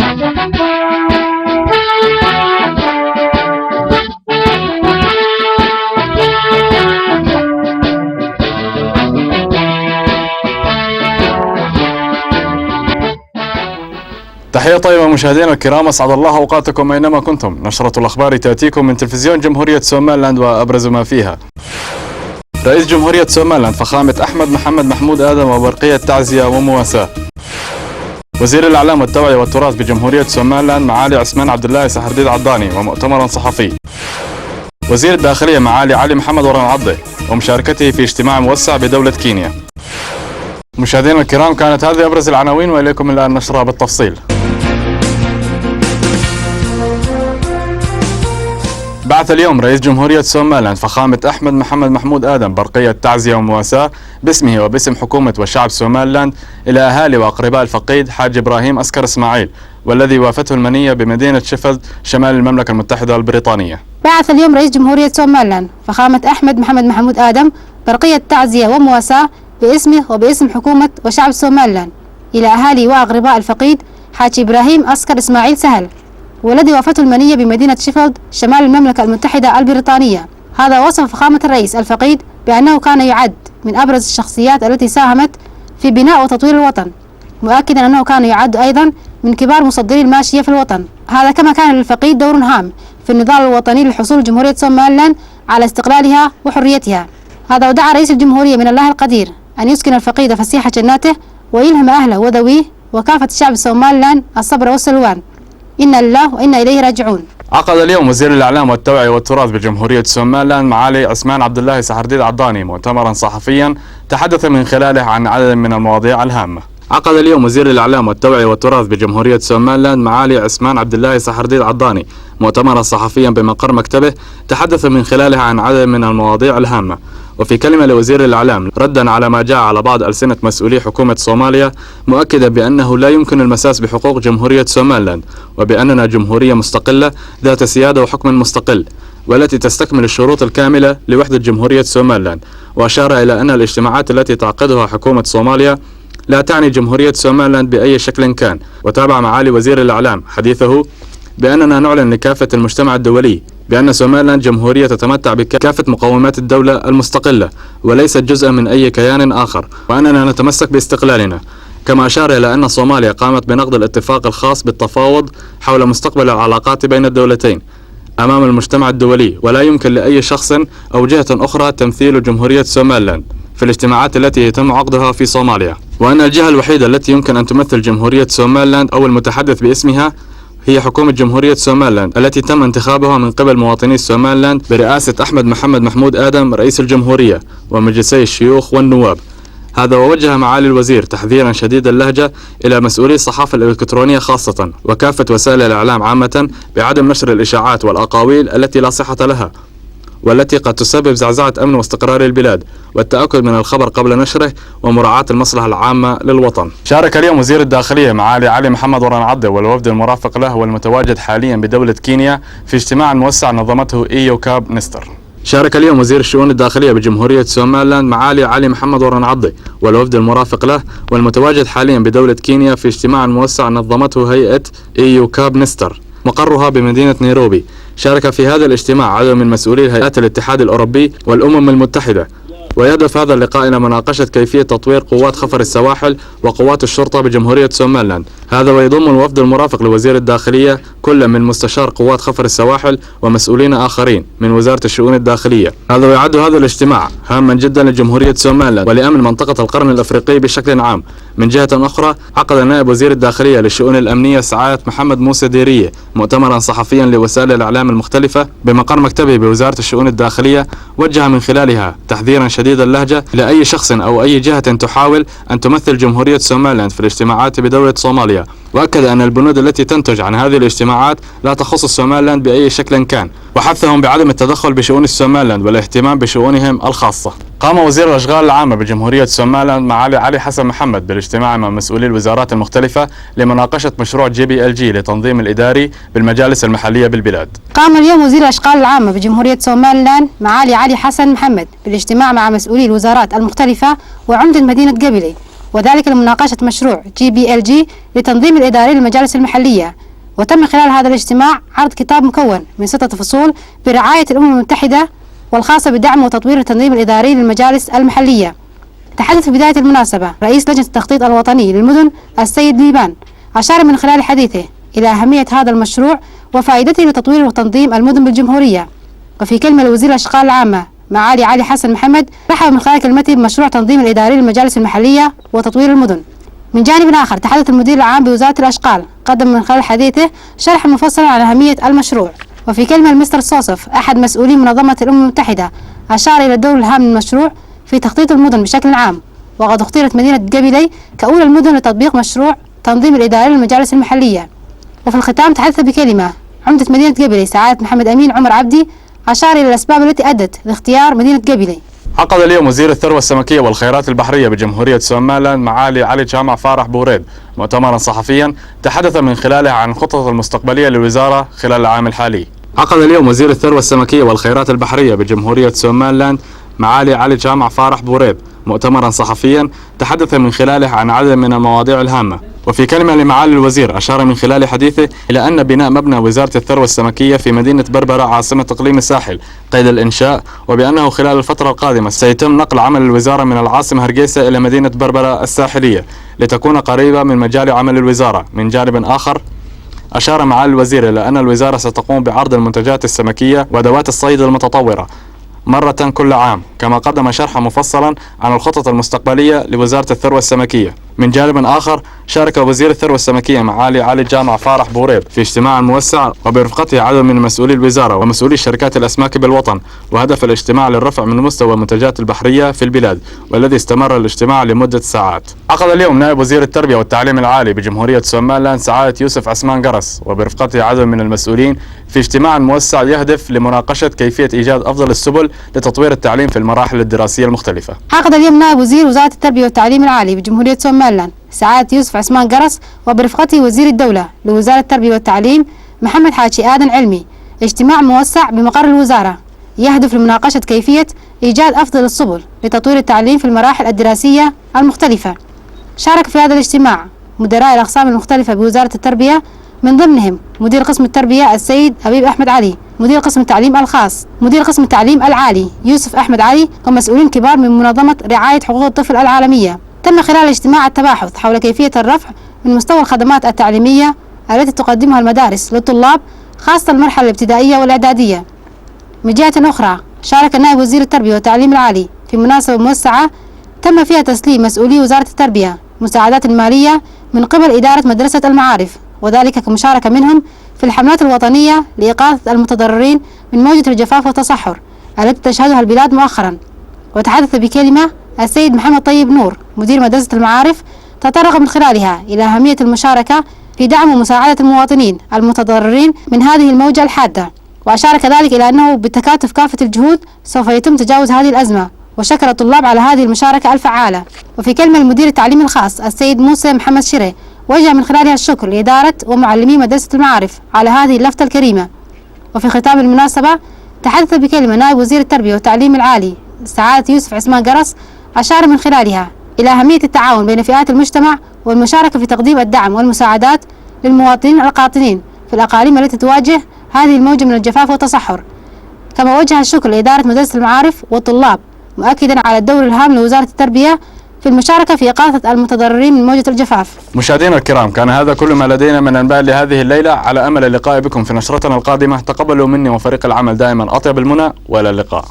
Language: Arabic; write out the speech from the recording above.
تحية طيبة مشاهدينا الكرام، أسعد الله أوقاتكم أينما كنتم. نشرة الأخبار تأتيكم من تلفزيون جمهورية سوماليلاند وأبرز ما فيها. رئيس جمهورية سوماليلاند فخامة أحمد محمد محمود آدم وبرقية تعزية ومواساة. وزير الإعلام والتوعية والتراث بجمهورية سوماليلاند معالي عثمان عبد الله سحرديد عضاني ومؤتمر صحفي. وزير الداخلية معالي علي محمد ورن عضي ومشاركته في اجتماع موسع بدولة كينيا. مشاهدينا الكرام، كانت هذه أبرز العناوين وإليكم الآن نشرها بالتفصيل. بعث اليوم رئيس جمهورية سوماليلاند فخامة أحمد محمد محمود آدم برقية تعزية ومواساة باسمه وباسم حكومة وشعب سوماليلاند إلى أهالي وأقرباء الفقيد حاج إبراهيم أسكر إسماعيل، والذي وافته المنية بمدينة شيفيلد شمال المملكة المتحدة البريطانية. بعث اليوم رئيس جمهورية سوماليلاند فخامة أحمد محمد محمود آدم برقية تعزية ومواساة باسمه وباسم حكومة وشعب سوماليلاند إلى أهالي وأقرباء الفقيد حاج إبراهيم أسكر إسماعيل سهل، والذي وافته المنية بمدينة شيفيلد شمال المملكة المتحدة البريطانية. هذا وصف فخامة الرئيس الفقيد بأنه كان يعد من أبرز الشخصيات التي ساهمت في بناء وتطوير الوطن، مؤكدا أنه كان يعد أيضا من كبار مصدري الماشية في الوطن. هذا كما كان للفقيد دور هام في النضال الوطني لحصول جمهورية سوماليلاند على استقلالها وحريتها. هذا ودعا رئيس الجمهورية من الله القدير أن يسكن الفقيد فسيح جناته ويلهم أهله وذويه وكافة الشعب السوماليلاند الصبر والسلوان. إنا لله وإنا إليه راجعون. عقد اليوم وزير الإعلام والتوعية والتراث بجمهورية سوماليلاند معالي عثمان عبد الله سحرديد عضاني مؤتمرا صحفيا تحدث من خلاله عن عدد من المواضيع الهامة. عقد اليوم وزير الإعلام والتوعية والتراث بجمهورية سوماليلاند معالي عثمان عبد الله سحرديد عضاني مؤتمرا صحفيا بمقر مكتبه تحدث من خلاله عن عدد من المواضيع الهامة. وفي كلمة لوزير الإعلام ردا على ما جاء على بعض ألسنة مسؤولي حكومة صوماليا، مؤكدا بأنه لا يمكن المساس بحقوق جمهورية سوماليلاند، وبأننا جمهورية مستقلة ذات سيادة وحكم مستقل، والتي تستكمل الشروط الكاملة لوحدة جمهورية سوماليلاند. وأشار إلى أن الاجتماعات التي تعقدها حكومة صوماليا لا تعني جمهورية سوماليلاند بأي شكل كان. وتابع معالي وزير الإعلام حديثه بأننا نعلن لكافة المجتمع الدولي بأن سوماليلاند جمهورية تتمتع بكافة مقومات الدولة المستقلة وليست جزءا من أي كيان آخر، وأننا نتمسك باستقلالنا. كما أشار إلى أن صوماليا قامت بنقض الاتفاق الخاص بالتفاوض حول مستقبل العلاقات بين الدولتين أمام المجتمع الدولي، ولا يمكن لأي شخص أو جهة أخرى تمثيل جمهورية سوماليلاند في الاجتماعات التي يتم عقدها في صوماليا، وأن الجهة الوحيدة التي يمكن أن تمثل جمهورية سوماليلاند أو المتحدث باسمها هي حكومة جمهورية سوماليلاند التي تم انتخابها من قبل مواطني سوماليلاند برئاسة أحمد محمد محمود آدم رئيس الجمهورية ومجلسي الشيوخ والنواب. هذا ووجه معالي الوزير تحذيرا شديد اللهجة إلى مسؤولي الصحافة الإلكترونية خاصة وكافة وسائل الإعلام عامة بعدم نشر الإشاعات والأقاويل التي لا صحة لها والتي قد تسبب زعزعة أمن واستقرار البلاد، والتأكد من الخبر قبل نشره ومراعاة المصلحة العامة للوطن. شارك اليوم وزير الداخلية معالي علي محمد ورن عضي والوفد المرافق له والمتواجد حاليا بدولة كينيا في اجتماع موسع نظمته إيوكاب نستر. شارك اليوم وزير الشؤون الداخلية بجمهورية سوماليلاند معالي علي محمد ورن عضي والوفد المرافق له والمتواجد حاليا بدولة كينيا في اجتماع موسع نظمته هيئة إيوكاب نستر مقرها بمدينة نيروبي. شارك في هذا الاجتماع عدد من مسؤولي هيئات الاتحاد الأوروبي والأمم المتحدة، ويهدف هذا اللقاء إلى مناقشة كيفية تطوير قوات خفر السواحل وقوات الشرطة بجمهورية سوماليلاند. هذا ويضم الوفد المرافق لوزير الداخلية كل من مستشار قوات خفر السواحل ومسؤولين آخرين من وزارة الشؤون الداخلية. هذا ويعد هذا الاجتماع هاما جدا لجمهورية سوماليلاند ولأمن منطقة القرن الأفريقي بشكل عام. من جهة أخرى، عقد نائب وزير الداخلية للشؤون الأمنية سعادة محمد موسى ديرية مؤتمرا صحفيا لوسائل الإعلام المختلفة بمقر مكتبه بوزارة الشؤون الداخلية، وجه من خلالها تحذيرا شديد اللهجة لأي شخص أو أي جهة تحاول أن تمثل جمهورية سوماليلاند في الاجتماعات بدولة صوماليا، وأكد أن البنود التي تنتج عن هذه الاجتماعات لا تخص سوماليلاند بأي شكل كان، وحثهم بعدم التدخل بشؤون سوماليلاند والاهتمام بشؤونهم الخاصة. قام وزير الأشغال العامة بجمهورية سوماليلاند معالي علي حسن محمد بالاجتماع مع مسؤولي الوزارات المختلفة لمناقشة مشروع GBLG لتنظيم الإداري بالمجالس المحلية بالبلاد. قام اليوم وزير الأشغال العامة بجمهورية سوماليلاند معالي علي حسن محمد بالاجتماع مع مسؤولي الوزارات المختلفة وعمدة مدينة قبلي وذلك لمناقشة مشروع GBLG لتنظيم الإداري للمجالس المحلية. وتم خلال هذا الاجتماع عرض كتاب مكون من 6 فصول برعاية الأمم المتحدة والخاصة بدعم وتطوير التنظيم الإداري للمجالس المحلية. تحدث في بداية المناسبة رئيس لجنة التخطيط الوطني للمدن السيد ليبان، أشار من خلال حديثه إلى أهمية هذا المشروع وفائدته لتطوير وتنظيم المدن بالجمهورية. وفي كلمة لوزير الأشغال العامة معالي علي حسن محمد رحب من خلال كلمته بمشروع تنظيم الإداري للمجالس المحلية وتطوير المدن. من جانب آخر تحدث المدير العام بوزارة الأشغال، قدم من خلال حديثه شرحا مفصلا عن أهمية المشروع. وفي كلمة المستر صوصف أحد مسؤولين منظمة الأمم المتحدة، أشار إلى الدور الهام للمشروع في تخطيط المدن بشكل عام، وقد اختيرت مدينة قبيلي كأولى المدن لتطبيق مشروع تنظيم الإداري للمجالس المحلية. وفي الختام تحدث بكلمة عمدة مدينة قبيلي سعادة محمد أمين عمر عبدي، أشار إلى الأسباب التي أدت لاختيار مدينة قبيلي. عقد اليوم وزير الثروة السمكية والخيرات البحرية بجمهورية سومالان معالي علي جامع فارح بوريد مؤتمرا صحفيا تحدث من خلاله عن الخطط المستقبلية للوزارة خلال العام الحالي. عقد اليوم وزير الثروة السمكية والخيرات البحرية بجمهورية سومالان معالي علي جامع فارح بوريد مؤتمرا صحفيا تحدث من خلاله عن عدد من المواضيع الهامة. وفي كلمة لمعالي الوزير أشار من خلال حديثه إلى أن بناء مبنى وزارة الثروة السمكية في مدينة بربرة عاصمة إقليم الساحل قيد الإنشاء، وبأنه خلال الفترة القادمة سيتم نقل عمل الوزارة من العاصمة هرقيسة إلى مدينة بربرة الساحلية لتكون قريبة من مجال عمل الوزارة. من جانب آخر أشار معالي الوزير إلى أن الوزارة ستقوم بعرض المنتجات السمكية وأدوات الصيد المتطورة مرة كل عام، كما قدم شرحا مفصلا عن الخطط المستقبلية لوزارة الثروة السمكية. من جانب آخر شارك وزير الثروة السمكية معالي علي جامع فارح بوريد في اجتماع موسع وبرفقته عدد من مسؤولي الوزارة ومسؤولي شركات الأسماك بالوطن، وهدف الاجتماع للرفع من مستوى المنتجات البحرية في البلاد، والذي استمر الاجتماع لمدة ساعات. عقد اليوم نائب وزير التربية والتعليم العالي بجمهورية سومالان سعادة يوسف عثمان قرص وبرفقته عدد من المسؤولين في اجتماع موسع يهدف لمناقشة كيفية إيجاد أفضل السبل لتطوير التعليم في المراحل الدراسية المختلفة. عقد اليوم نائب وزير وزارة التربية والتعليم العالي بجمهورية سومالان سعادة يوسف عثمان قرص وبرفقته وزير الدولة لوزارة التربية والتعليم محمد حاجي آدم علمي اجتماع موسع بمقر الوزارة يهدف لمناقشة كيفية إيجاد أفضل السبل لتطوير التعليم في المراحل الدراسية المختلفة. شارك في هذا الاجتماع مدراء الأقسام المختلفة بوزارة التربية، من ضمنهم مدير قسم التربية السيد حبيب أحمد علي، مدير قسم التعليم الخاص، مدير قسم التعليم العالي يوسف أحمد علي، ومسؤولين كبار من منظمة رعاية حقوق الطفل العالمية. تم خلال الاجتماع التباحث حول كيفية الرفع من مستوى الخدمات التعليمية التي تقدمها المدارس للطلاب خاصة المرحلة الابتدائية والإعدادية. من جهة أخرى شارك نائب وزير التربية والتعليم العالي في مناسبة موسعة تم فيها تسليم مسؤولي وزارة التربية مساعدات المالية من قبل إدارة مدرسة المعارف، وذلك كمشاركة منهم في الحملات الوطنية لإغاثة المتضررين من موجة الجفاف والتصحر التي تشهدها البلاد مؤخرا. وتحدث بكلمة السيد محمد طيب نور مدير مدرسة المعارف، تطرق من خلالها إلى أهمية المشاركة في دعم ومساعدة المواطنين المتضررين من هذه الموجة الحادة، وأشار كذلك إلى أنه بتكاتف كافة الجهود سوف يتم تجاوز هذه الأزمة، وشكر الطلاب على هذه المشاركة الفعالة. وفي كلمة المدير التعليمي الخاص السيد موسى محمد شري وجه من خلالها الشكر لإدارة ومعلمي مدرسة المعارف على هذه اللفتة الكريمة. وفي ختام المناسبة تحدث بكلمة نائب وزير التربية والتعليم العالي سعادة يوسف عثمان قرص، أشار من خلالها إلى أهمية التعاون بين فئات المجتمع والمشاركة في تقديم الدعم والمساعدات للمواطنين القاطنين في الأقاليم التي تواجه هذه الموجة من الجفاف والتصحر. كما وجه الشكر لإدارة مدرسة المعارف والطلاب، مؤكدا على الدور الهام لوزارة التربية في المشاركة في إغاثة المتضررين من موجة الجفاف. مشاهدينا الكرام، كان هذا كل ما لدينا من أنباء لهذه الليلة، على أمل اللقاء بكم في نشرتنا القادمة. تقبلوا مني وفريق العمل دائما أطيب المنى، وإلى اللقاء.